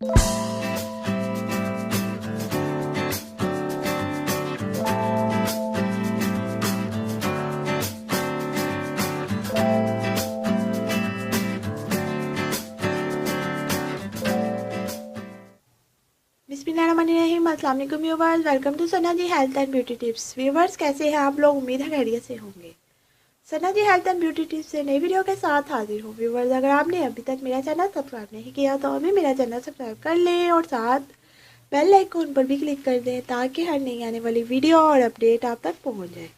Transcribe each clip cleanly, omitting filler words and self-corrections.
बिस्मिल्लाहिर्रहमानिर्रहीम। अस्सलाम वालेकुम viewers, welcome to Sana ji health and beauty tips. Viewers कैसे हैं आप लोग? उम्मीद है खैरियत से होंगे। Sana ji health and beauty tips से नई वीडियो के साथ हाजिर हूँ। व्यूवर्स अगर आपने अभी तक मेरा चैनल सब्सक्राइब नहीं किया तो अभी मेरा चैनल सब्सक्राइब कर लें और साथ बेल आइकन पर भी क्लिक कर दें ताकि हर नई आने वाली वीडियो और अपडेट आप तक पहुँच जाए।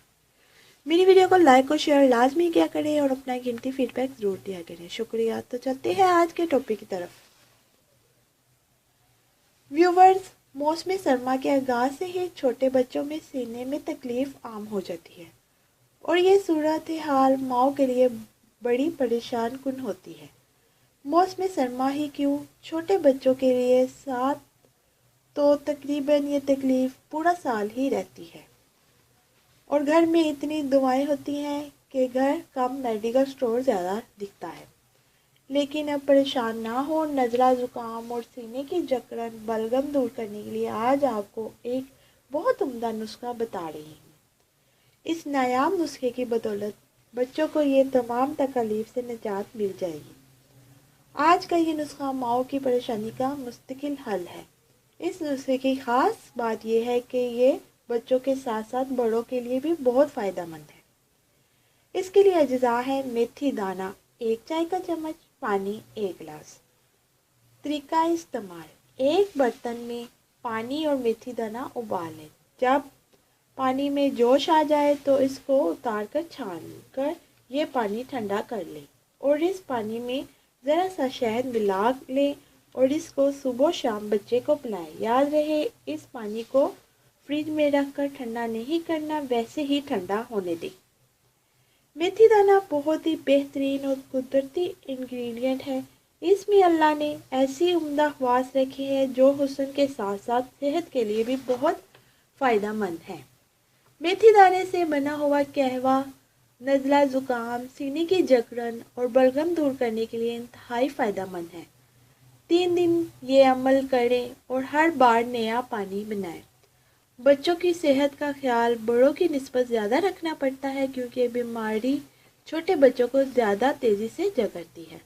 मेरी वीडियो को लाइक और शेयर लाजमी किया करें और अपना कीमती फीडबैक ज़रूर दिया करें। शुक्रिया। तो चलते हैं आज के टॉपिक की तरफ। व्यूवर्स, मौसम सरमा के आगाज़ से ही छोटे बच्चों में सीने में तकलीफ़ आम हो जाती है और ये सूरत हाल माओ के लिए बड़ी परेशान कुन होती है। मौसम सरमा ही क्यों, छोटे बच्चों के लिए साथ तो तकरीबन ये तकलीफ़ पूरा साल ही रहती है और घर में इतनी दवाएं होती हैं कि घर कम मेडिकल स्टोर ज़्यादा दिखता है। लेकिन अब परेशान ना हो, नज़ला ज़ुकाम और सीने की जकड़न बलगम दूर करने के लिए आज आपको एक बहुत उम्दा नुस्खा बता रही हूँ। इस नायाब नुस्खे की बदौलत बच्चों को ये तमाम तकलीफ से निजात मिल जाएगी। आज का ये नुस्खा माओ की परेशानी का मुस्तकिल हल है। इस नुस्खे की ख़ास बात यह है कि ये बच्चों के साथ साथ बड़ों के लिए भी बहुत फ़ायदेमंद है। इसके लिए अज्जा है मेथी दाना 1 चाय का चम्मच, पानी 1 गिलास। तरीका इस्तेमाल, एक बर्तन में पानी और मेथी दाना उबाल लें। जब पानी में जोश आ जाए तो इसको उतार कर छान कर ये पानी ठंडा कर लें और इस पानी में ज़रा सा शहद मिला लें और इसको सुबह शाम बच्चे को पिलाएं। याद रहे, इस पानी को फ्रिज में रख कर ठंडा नहीं करना, वैसे ही ठंडा होने दें। मेथी दाना बहुत ही बेहतरीन और कुदरती इंग्रेडिएंट है। इसमें अल्लाह ने ऐसी उम्दा ख़वास रखी है जो हुस्न के साथ साथ सेहत के लिए भी बहुत फ़ायदेमंद है। मेथी दाने से बना हुआ कहवा नज़ला ज़ुकाम, सीने की जकड़न और बलगम दूर करने के लिए इंतहाई फ़ायदेमंद है। 3 दिन ये अमल करें और हर बार नया पानी बनाएं। बच्चों की सेहत का ख्याल बड़ों की निस्बत ज़्यादा रखना पड़ता है क्योंकि बीमारी छोटे बच्चों को ज़्यादा तेज़ी से जकड़ती है।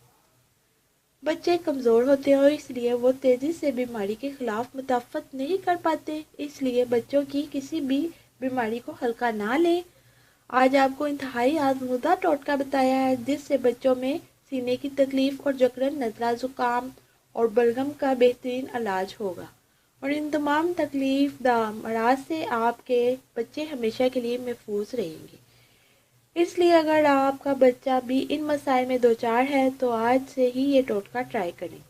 बच्चे कमज़ोर होते हैं इसलिए वो तेज़ी से बीमारी के ख़िलाफ़ मुदाफ़त नहीं कर पाते, इसलिए बच्चों की किसी भी बीमारी को हल्का ना लें। आज आपको इंतहाई आज़मूदा टोटका बताया है जिससे बच्चों में सीने की तकलीफ़ और जकड़न, नज़ला ज़ुकाम और बलगम का बेहतरीन इलाज होगा और इन तमाम तकलीफ अमराज से आपके बच्चे हमेशा के लिए महफूज रहेंगे। इसलिए अगर आपका बच्चा भी इन मसाइल में दो चार है तो आज से ही ये टोटका ट्राई करें।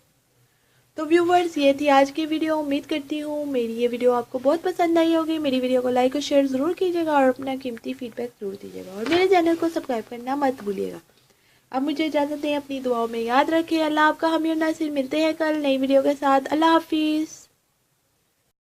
तो व्यूवर्स, ये थी आज की वीडियो। उम्मीद करती हूँ मेरी ये वीडियो आपको बहुत पसंद आई होगी। मेरी वीडियो को लाइक और शेयर ज़रूर कीजिएगा और अपना कीमती फीडबैक ज़रूर दीजिएगा और मेरे चैनल को सब्सक्राइब करना मत भूलिएगा। अब मुझे इजाज़त दें, अपनी दुआओं में याद रखें। अल्लाह आपका हामी और नासिर। मिलते हैं कल नई वीडियो के साथ। अल्लाह हाफिज़।